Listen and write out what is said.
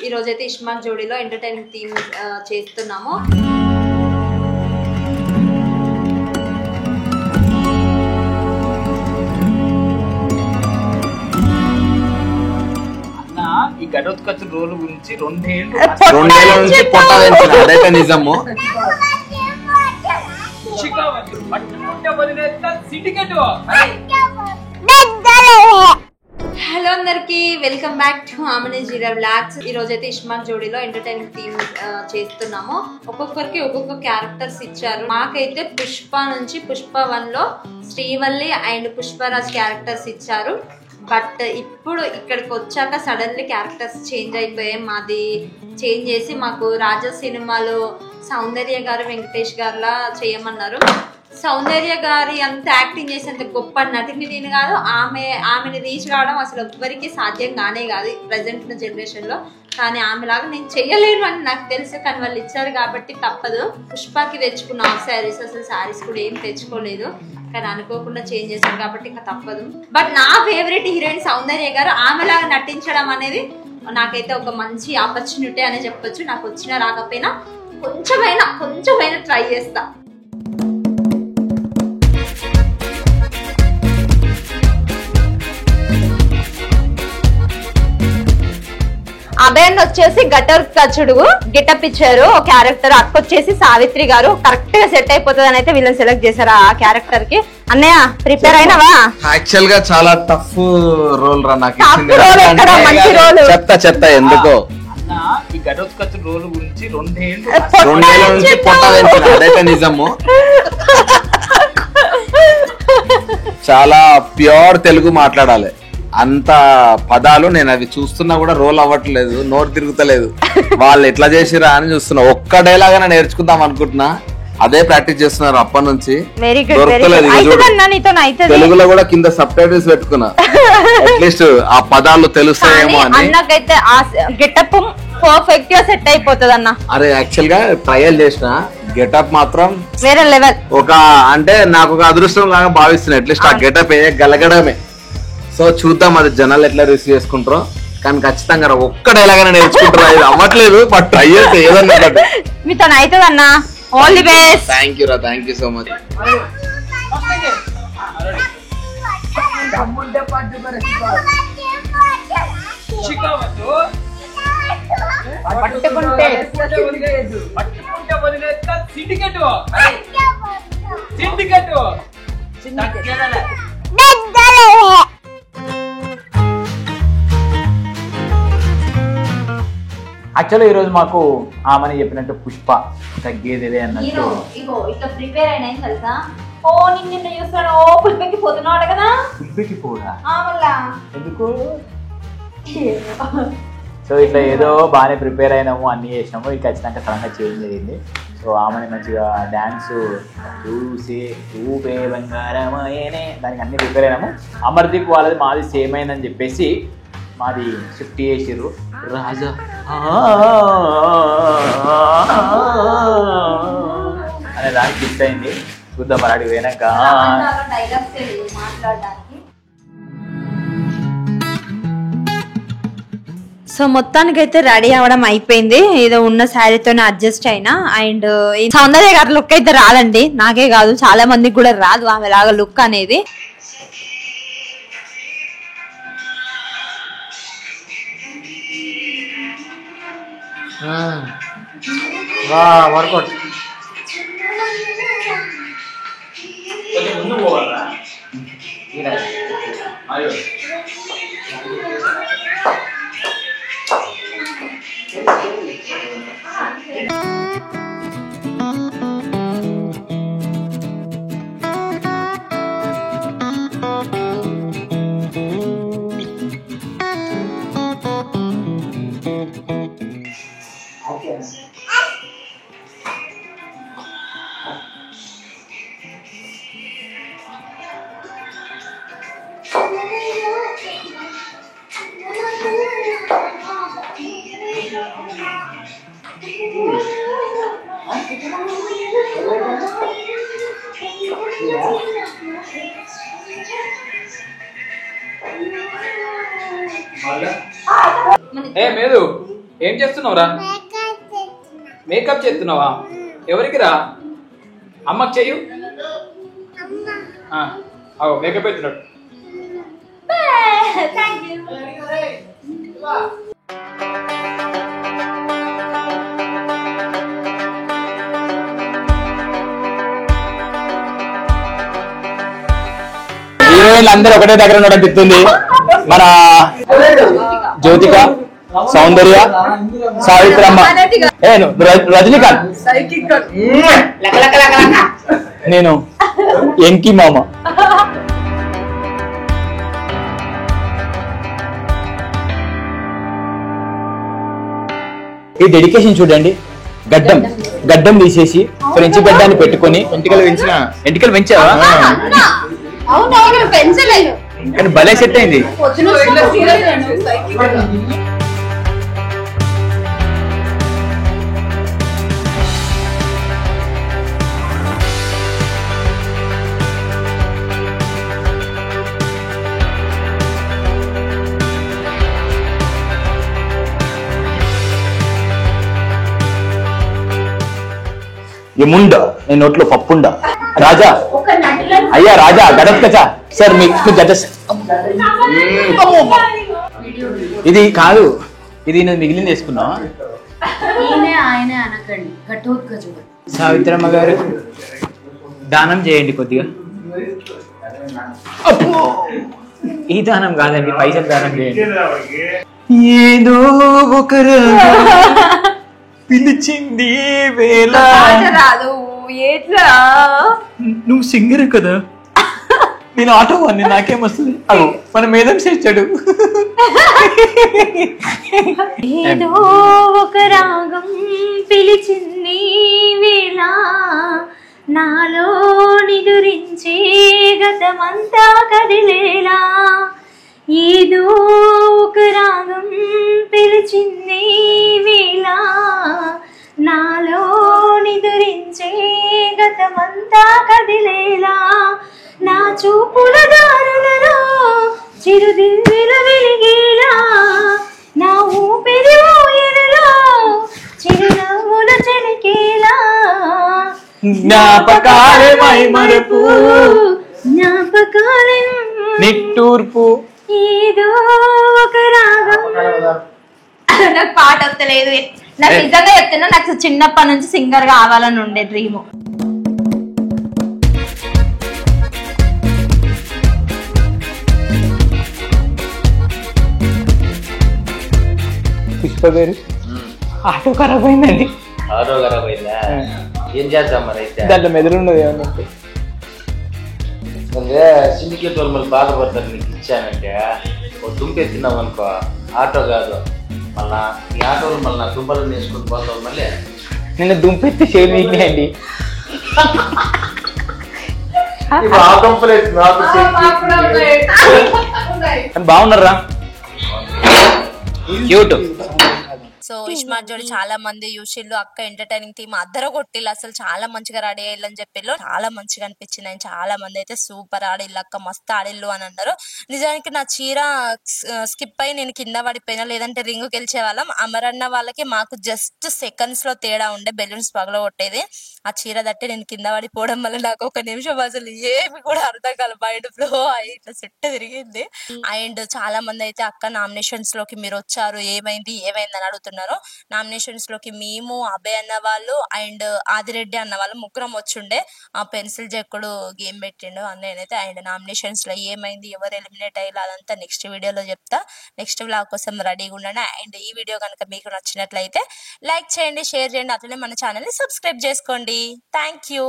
ఈ రోజైతే ఇష్మాక్ జోడీలో entertaining theme చేస్తున్నాము. ఈ ఘటోత్కచ రోల్ గురించి 2 ఏళ్ల నుంచి పొట్టవేంచిన అదైతే నిజము. హలో అందరికి, వెల్కమ్ బ్యాక్ టు ఆమనీ జీరా బ్లాగ్స్. ఈ రోజైతే ఇష్మాక్ జోడీలో ఎంటర్టైనింగ్ థీమ్ చేస్తున్నాము. ఒక్కొక్కరికి ఒక్కొక్క క్యారెక్టర్స్ ఇచ్చారు. మాకైతే పుష్ప నుంచి పుష్ప 1 లో శ్రీవల్లి అండ్ పుష్పరాజ్ క్యారెక్టర్స్ ఇచ్చారు. బట్ ఇప్పుడు ఇక్కడికి వచ్చాక సడన్లీ క్యారెక్టర్స్ చేంజ్ అయిపోయాయి. మాది చేంజ్ చేసి మాకు రాజా సినిమాలో సౌందర్య గారు వెంకటేష్ గారులా చేయమన్నారు. సౌందర్య గారి అంత యాక్టింగ్ చేసేంత గొప్ప నటిని నేను కాదు. ఆమెని రీచ్ కావడం అసలు ఎవ్వరికి సాధ్యం కానే కాదు ప్రజెంట్ ఉన్న జనరేషన్లో. కానీ ఆమెలాగా నేను చెయ్యలేను అని నాకు తెలుసు. కానీ వాళ్ళు ఇచ్చారు కాబట్టి తప్పదు. పుష్పకి తెచ్చుకున్న శారీస్, అసలు శారీస్ కూడా ఏం తెచ్చుకోలేదు. కానీ అనుకోకుండా చేంజ్ చేశాను కాబట్టి ఇంకా తప్పదు. బట్ నా ఫేవరెట్ హీరోయిన్ సౌందర్య గారు. ఆమెలాగా నటించడం అనేది నాకైతే ఒక మంచి ఆపర్చునిటీ అనే చెప్పొచ్చు. నాకు వచ్చినా రాకపోయినా కొంచెమైనా ట్రై చేస్తా. అభయన్ వచ్చేసి ఘటోత్కచుడు గెటప్ ఇచ్చారు. ఒక క్యారెక్టర్. అక్క వచ్చేసి సావిత్రి గారు. కరెక్ట్ గా సెట్ అయిపోతుంది అని అయితే వీళ్ళని సెలెక్ట్ చేశారు ఆ క్యారెక్టర్ కి. అన్నయ్య ప్రిపేర్ అయినవా? యాక్చువల్ గా చాలా టఫ్ రోల్ రా నాకు. మంచి రోల్ చెప్తా ఎందుకో. ఈ ఘటోత్కచ రోల్ గురించి 2 ఏళ్ల నుంచి పొట్టవేంచిన అదైతే నిజము. చాలా ప్యూర్ తెలుగు మాట్లాడాలి. అంత పదాలు నేను అవి చూస్తున్నా కూడా రోల్ అవ్వట్లేదు, నోరు తిరుగుతలేదు. వాళ్ళు ఎట్లా చేసిరా అని చూస్తున్నా. ఒక్క డైలాగ్ నేర్చుకుందాం అనుకుంటున్నా. అదే ప్రాక్టీస్ చేస్తున్నారు అప్పటి నుంచి. తెలుగులో కూడా కింద సబ్ టైటిల్స్ పెట్టుకున్నా. అట్లీస్ట్ ఆ పదాలు తెలుస్తాయేమో అని. అన్నకైతే ఆ గెటప్ పర్ఫెక్ట్ గా సెట్ అయిపోతుంది అన్న. అరే యాక్చువల్ గా ట్రయల్ చేసిన గెటప్ మాత్రం వేరే లెవెల్. అంటే నాకు ఒక అదృష్టం లాగా భావిస్తున్నా. అట్లీస్ట్ ఆ గెటప్ గలగడమే. సో చూద్దాం అది జనాలు ఎట్లా రిసీవ్ చేసుకుంటారో. కానీ ఖచ్చితంగా ఒక్క డైలాగ్ నేర్చుకుంటారు. అది అవ్వట్లేదు, బట్ ట్రై చేస్తే ఏదన్నా మీతో అవుతుంది అన్న. All the best. Thank you so much. యాక్చువల్గా ఈరోజు మాకు ఆమెని చెప్పినట్టు పుష్ప తగ్గేదిలే అన్నట్టు ఇట్లా ప్రిపేర్ అయినా తెలుసా. ఓ నిన్న చూస్తాను. ఓ పుష్పకి పోతున్నాడు కదా. పుష్పకి పోడా ఎందుకు? సో ఇట్లా ఏదో బాగానే ప్రిపేర్ అయినాము, అన్ని చేసినాము. ఇక ఖచ్చితంగా సడన్గా చేంజ్ అయ్యింది. సో ఆమెని మంచిగా డ్యాన్స్ చూసి ఊపే బంగారమేనే దానికి అన్ని ప్రిపేర్ అయినాము. అమర్దీప్ వాళ్ళది మాది సేమ్ అయిందని చెప్పేసి మాది షిఫ్ట్ చేసిర్రు. రాజా అనే దానికి ఫిక్స్ అయింది. చూద్దాం మరి అడిగి పోయినాక. సో మొత్తానికైతే రెడీ అవడం అయిపోయింది. ఏదో ఉన్న శారీతోనే అడ్జస్ట్ అయినా. అండ్ సౌందర్య గారి లుక్ అయితే రాదండి, నాకే కాదు చాలా మందికి కూడా రాదు ఆమెలాగా లుక్ అనేది. వర్కౌట్ ఏ మేదు ఏం చేస్తున్నావురా? మేకప్ చేస్తున్నావా? ఎవరికి రా? అమ్మకి చెయ్యు. మేకప్ పెట్టున్నాడు. హీరోయిన్లు అందరూ ఒకటే దగ్గర ఉండడం తిట్టుంది. మన జ్యోతిక, సౌందర్య, సావిత్రమ్మ, రజనీకాంత్, నేను ఎంకి మామ. ఈ డెడికేషన్ చూడండి. గడ్డం తీసేసి ఫ్రెంచ్ గడ్డాన్ని పెట్టుకొని ఎంటికలు పెంచావా? కానీ భలే సెట్ అయింది. ఏముండా నేను నోట్లో పప్పుండా. రాజా అయ్యా రాజా గడపచ్చా సార్ మీకు గద ఇది కాదు, ఇది నేను మిగిలింది వేసుకున్నా. సావిత్రమ్మ గారు దానం చేయండి కొద్దిగా. ఈ దానం కాదండి, పైసలు దానం చేయండి. ఏదో ఒకరు పిలిచింది వేళ. నువ్వు సింగర్ కదా, నేను ఆటో అని నాకేమొస్తుంది. మన మేధం చేర్చాడు. ఏదో ఒక రాగం పిలిచింది వేళ, నాలో నిదురించే గతమంతా కదిలేలా. ఏదో ఒక రాగం పిలిచింది వేళ, నాలో నిదురించే గతమంతా కదిలేలా. నా చూపుల దారులలో చిరుదివ్వెల వెలిగేలా, నా ఊపిరి ఊయలలో చిరునవ్వుల చెలికేలా. జ్ఞాపకాలే మైమరపు, జ్ఞాపకాలే నిట్టూర్పు. ఏదో ఒక రాగం. నాకు పాట వస్తలేదు. నాకు నిజంగా చెప్తున్నా, నాకు చిన్నప్పటి నుంచి సింగర్ కావాలని ఉండే డ్రీమ్. పుష్ప గారు ఆటో ఖరాబ్ అయిందండి. ఆటో ఖరాబ్ అయిందా? ఏం చేద్దాం మరి అయితే? దాంట్లో మెదడున్నది ఏమన్నా సిండికేట్ వాళ్ళు మళ్ళీ బాధపడతారు. నీకు ఇచ్చానంటే ఒక దుంపెత్తినాం అనుకో, ఆటో కాదు మళ్ళా ఈ ఆటోలు మళ్ళీ నా దుంపలు వేసుకుని పోతావు. మళ్ళీ నిన్న దుంపెత్తి షేర్ వీక్నే అండి. బాగున్నారా? క్యూట్. సో ఇస్మార్ట్ జోడి చాలా మంది చూసిళ్ళు, అక్క ఎంటర్టైనింగ్ టీమ్ అద్దరు కొట్టిళ్ళు, అసలు చాలా మంచిగా రెడీ అయ్యాలని చెప్పిళ్ళు. చాలా మంచిగా అనిపించింది. ఆయన చాలా మంది అయితే సూపర్ ఆడిళ్ళు అక్క, మస్తు ఆడిళ్ళు అని అన్నారు. నిజానికి నా చీర స్కిప్ అయి నేను కింద పడిపోయినా, లేదంటే రింగ్ గెలిచే వాళ్ళం. అమరన్న వాళ్ళకి మాకు జస్ట్ సెకండ్స్ లో తేడా ఉండే, బెలూన్స్ పగల కొట్టేది. ఆ చీర తట్టి నేను కింద పడిపోవడం వల్ల నాకు ఒక నిమిషం అసలు ఏమి కూడా అర్థం కాదు, బయట ఫ్లో అయి ఇట్లా సెట్ తిరిగింది. అండ్ చాలా మంది అయితే అక్క నామినేషన్స్ లోకి మీరు వచ్చారు, ఏమైంది అని అడుగుతున్నారు. నామినేషన్స్ లోకి మేము, అభయ్ అన్న వాళ్ళు అండ్ ఆదిరెడ్డి అన్న వాళ్ళు ముగ్గురం వచ్చుండే. ఆ పెన్సిల్ జక్కుడు గేమ్ పెట్టిండు అన్నయ్యనైతే. అండ్ నామినేషన్స్ లో ఏమైంది, ఎవరు ఎలిమినేట్ అయ్యారు అదంతా నెక్స్ట్ వీడియోలో చెప్తా. నెక్స్ట్ వ్లాగ్ కోసం రెడీగా ఉండండి. అండ్ ఈ వీడియో కనుక మీకు నచ్చినట్లయితే లైక్ చేయండి, షేర్ చేయండి, అట్లనే మన ఛానల్ ని సబ్స్క్రైబ్ చేసుకోండి. Thank you.